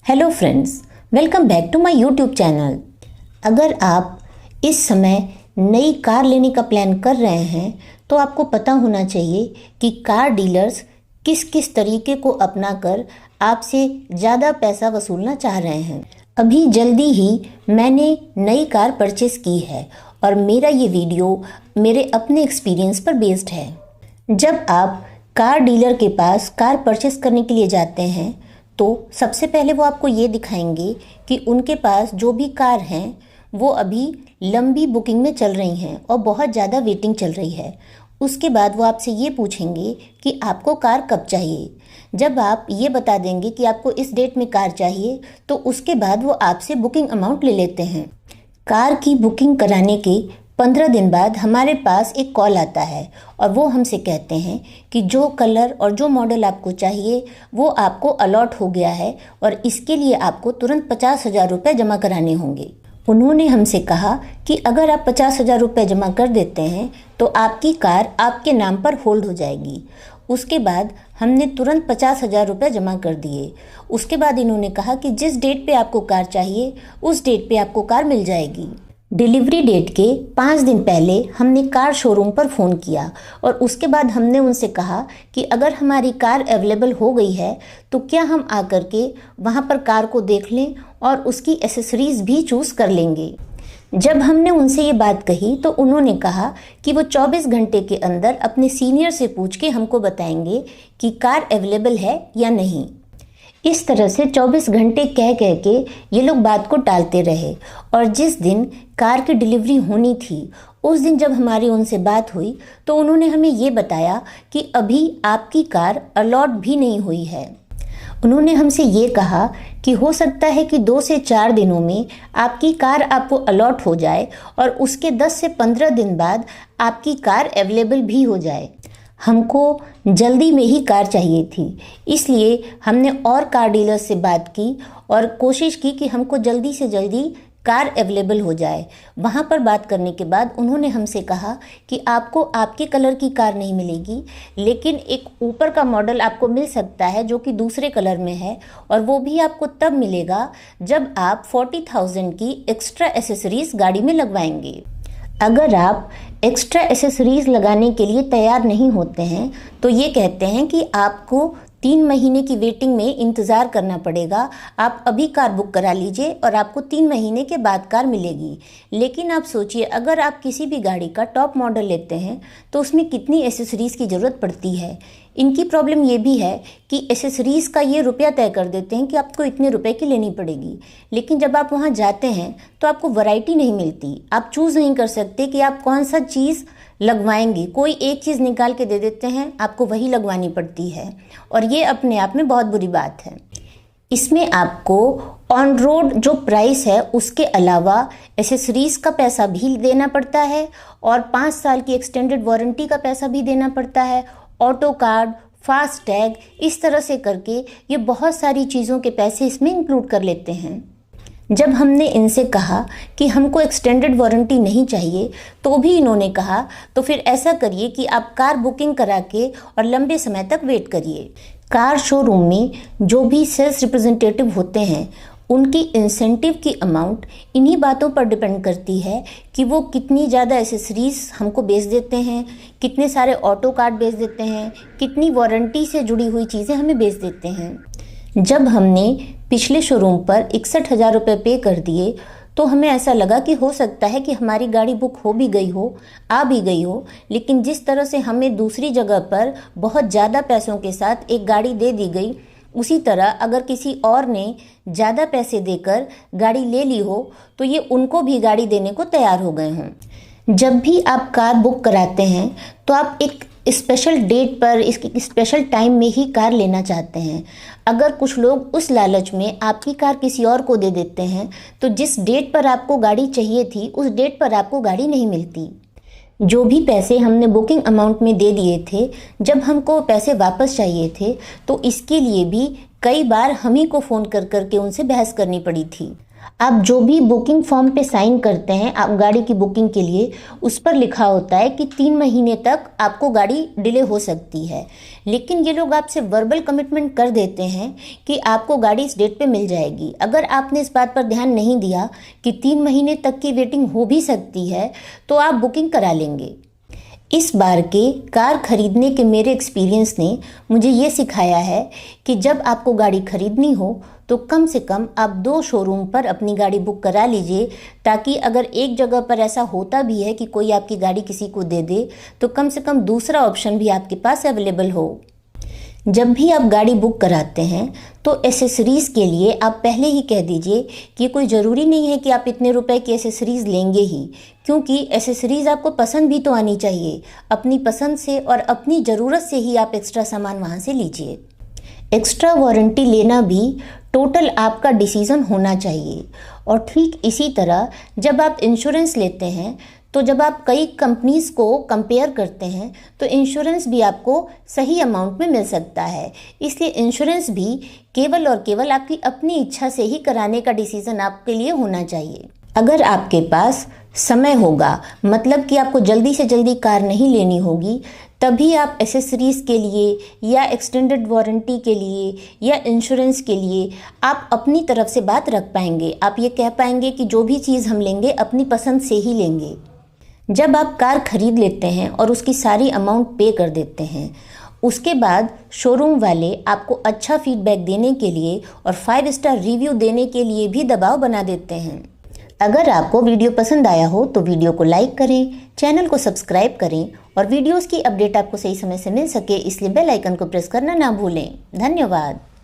Hello friends, welcome back to my YouTube channel. अगर आप इस समय नई कार लेने का प्लान कर रहे हैं तो आपको पता होना चाहिए कि कार डीलर्स किस किस तरीके को अपनाकर आपसे ज़्यादा पैसा वसूलना चाह रहे हैं। अभी जल्दी ही मैंने नई कार परचेस की है और मेरा ये वीडियो मेरे अपने एक्सपीरियंस पर बेस्ड है। जब आप कार डीलर के पास कार परचेस करने के लिए जाते हैं तो सबसे पहले वो आपको ये दिखाएंगे कि उनके पास जो भी कार हैं वो अभी लंबी बुकिंग में चल रही हैं और बहुत ज़्यादा वेटिंग चल रही है। उसके बाद वो आपसे ये पूछेंगे कि आपको कार कब चाहिए। जब आप ये बता देंगे कि आपको इस डेट में कार चाहिए तो उसके बाद वो आपसे बुकिंग अमाउंट ले लेते हैं। कार की बुकिंग कराने के 15 दिन बाद हमारे पास एक कॉल आता है और वो हमसे कहते हैं कि जो कलर और जो मॉडल आपको चाहिए वो आपको अलॉट हो गया है और इसके लिए आपको तुरंत 50,000 रुपये जमा कराने होंगे। उन्होंने हमसे कहा कि अगर आप 50,000 रुपये जमा कर देते हैं तो आपकी कार आपके नाम पर होल्ड हो जाएगी। उसके बाद हमने तुरंत 50,000 रुपये जमा कर दिए। उसके बाद इन्होंने कहा कि जिस डेट पे आपको कार चाहिए उस डेट पे आपको कार मिल जाएगी। डिलीवरी डेट के 5 दिन पहले हमने कार शोरूम पर फ़ोन किया और उसके बाद हमने उनसे कहा कि अगर हमारी कार अवेलेबल हो गई है तो क्या हम आकर के वहाँ पर कार को देख लें और उसकी एसेसरीज़ भी चूज़ कर लेंगे। जब हमने उनसे ये बात कही तो उन्होंने कहा कि वो 24 घंटे के अंदर अपने सीनियर से पूछ के हमको बताएंगे कि कार अवेलेबल है या नहीं। इस तरह से 24 घंटे कह के ये लोग बात को टालते रहे और जिस दिन कार की डिलीवरी होनी थी उस दिन जब हमारी उनसे बात हुई तो उन्होंने हमें ये बताया कि अभी आपकी कार अलॉट भी नहीं हुई है। उन्होंने हमसे ये कहा कि हो सकता है कि 2 से 4 दिनों में आपकी कार आपको अलॉट हो जाए और उसके 10 से 15 दिन बाद आपकी कार अवेलेबल भी हो जाए। हमको जल्दी में ही कार चाहिए थी, इसलिए हमने और कार डीलर से बात की और कोशिश की कि हमको जल्दी से जल्दी कार अवेलेबल हो जाए। वहाँ पर बात करने के बाद उन्होंने हमसे कहा कि आपको आपके कलर की कार नहीं मिलेगी, लेकिन एक ऊपर का मॉडल आपको मिल सकता है जो कि दूसरे कलर में है और वो भी आपको तब मिलेगा जब आप 40,000 की एक्स्ट्रा एसेसरीज़ गाड़ी में लगवाएंगे। अगर आप एक्स्ट्रा एसेसरीज़ लगाने के लिए तैयार नहीं होते हैं तो ये कहते हैं कि आपको 3 महीने की वेटिंग में इंतज़ार करना पड़ेगा। आप अभी कार बुक करा लीजिए और आपको 3 महीने के बाद कार मिलेगी। लेकिन आप सोचिए, अगर आप किसी भी गाड़ी का टॉप मॉडल लेते हैं तो उसमें कितनी एसेसरीज़ की ज़रूरत पड़ती है। इनकी प्रॉब्लम ये भी है कि एसेसरीज़ का ये रुपया तय कर देते हैं कि आपको इतने रुपए की लेनी पड़ेगी, लेकिन जब आप वहाँ जाते हैं तो आपको वैरायटी नहीं मिलती। आप चूज़ नहीं कर सकते कि आप कौन सा चीज़ लगवाएंगे। कोई एक चीज़ निकाल के दे देते हैं, आपको वही लगवानी पड़ती है और ये अपने आप में बहुत बुरी बात है। इसमें आपको ऑन रोड जो प्राइस है उसके अलावा एसेसरीज़ का पैसा भी देना पड़ता है और 5 साल की एक्सटेंडेड वारंटी का पैसा भी देना पड़ता है, ऑटो कार्ड, फास्ट टैग, इस तरह से करके ये बहुत सारी चीज़ों के पैसे इसमें इंक्लूड कर लेते हैं। जब हमने इनसे कहा कि हमको एक्सटेंडेड वारंटी नहीं चाहिए तो भी इन्होंने कहा तो फिर ऐसा करिए कि आप कार बुकिंग करा के और लंबे समय तक वेट करिए। कार शोरूम में जो भी सेल्स रिप्रेजेंटेटिव होते हैं उनकी इंसेंटिव की अमाउंट इन्हीं बातों पर डिपेंड करती है कि वो कितनी ज़्यादा एसेसरीज़ हमको बेच देते हैं, कितने सारे ऑटो कार्ड बेच देते हैं, कितनी वारंटी से जुड़ी हुई चीज़ें हमें बेच देते हैं। जब हमने पिछले शोरूम पर 61,000 रुपये पे कर दिए तो हमें ऐसा लगा कि हो सकता है कि हमारी गाड़ी बुक हो भी गई हो, आ भी गई हो, लेकिन जिस तरह से हमें दूसरी जगह पर बहुत ज़्यादा पैसों के साथ एक गाड़ी दे दी गई, उसी तरह अगर किसी और ने ज़्यादा पैसे देकर गाड़ी ले ली हो तो ये उनको भी गाड़ी देने को तैयार हो गए हों। जब भी आप कार बुक कराते हैं तो आप एक स्पेशल डेट पर, इसके स्पेशल टाइम में ही कार लेना चाहते हैं। अगर कुछ लोग उस लालच में आपकी कार किसी और को दे देते हैं तो जिस डेट पर आपको गाड़ी चाहिए थी उस डेट पर आपको गाड़ी नहीं मिलती। जो भी पैसे हमने बुकिंग अमाउंट में दे दिए थे, जब हमको पैसे वापस चाहिए थे तो इसके लिए भी कई बार हम ही को फ़ोन कर करके उनसे बहस करनी पड़ी थी। आप जो भी बुकिंग फॉर्म पे साइन करते हैं आप गाड़ी की बुकिंग के लिए, उस पर लिखा होता है कि 3 महीने तक आपको गाड़ी डिले हो सकती है। लेकिन ये लोग आपसे वर्बल कमिटमेंट कर देते हैं कि आपको गाड़ी इस डेट पे मिल जाएगी। अगर आपने इस बात पर ध्यान नहीं दिया कि 3 महीने तक की वेटिंग हो भी सकती है, तो आप बुकिंग करा लेंगे। इस बार के कार खरीदने के मेरे एक्सपीरियंस ने मुझे ये सिखाया है कि जब आपको गाड़ी खरीदनी हो तो कम से कम आप 2 शोरूम पर अपनी गाड़ी बुक करा लीजिए, ताकि अगर एक जगह पर ऐसा होता भी है कि कोई आपकी गाड़ी किसी को दे दे, तो कम से कम दूसरा ऑप्शन भी आपके पास अवेलेबल हो। जब भी आप गाड़ी बुक कराते हैं तो एसेसरीज़ के लिए आप पहले ही कह दीजिए कि कोई ज़रूरी नहीं है कि आप इतने रुपए की एसेसरीज़ लेंगे ही, क्योंकि एसेसरीज़ आपको पसंद भी तो आनी चाहिए। अपनी पसंद से और अपनी ज़रूरत से ही आप एक्स्ट्रा सामान वहाँ से लीजिए। एक्स्ट्रा वारंटी लेना भी टोटल आपका डिसीज़न होना चाहिए। और ठीक इसी तरह जब आप इंश्योरेंस लेते हैं, तो जब आप कई कंपनीज़ को कंपेयर करते हैं तो इंश्योरेंस भी आपको सही अमाउंट में मिल सकता है। इसलिए इंश्योरेंस भी केवल और केवल आपकी अपनी इच्छा से ही कराने का डिसीज़न आपके लिए होना चाहिए। अगर आपके पास समय होगा, मतलब कि आपको जल्दी से जल्दी कार नहीं लेनी होगी, तभी आप एसेसरीज़ के लिए या एक्सटेंडेड वारंटी के लिए या इंश्योरेंस के लिए आप अपनी तरफ से बात रख पाएंगे। आप ये कह पाएंगे कि जो भी चीज़ हम लेंगे अपनी पसंद से ही लेंगे। जब आप कार खरीद लेते हैं और उसकी सारी अमाउंट पे कर देते हैं, उसके बाद शोरूम वाले आपको अच्छा फीडबैक देने के लिए और 5 स्टार रिव्यू देने के लिए भी दबाव बना देते हैं। अगर आपको वीडियो पसंद आया हो तो वीडियो को लाइक करें, चैनल को सब्सक्राइब करें और वीडियोस की अपडेट आपको सही समय से मिल सके इसलिए बेल आइकन को प्रेस करना ना भूलें। धन्यवाद।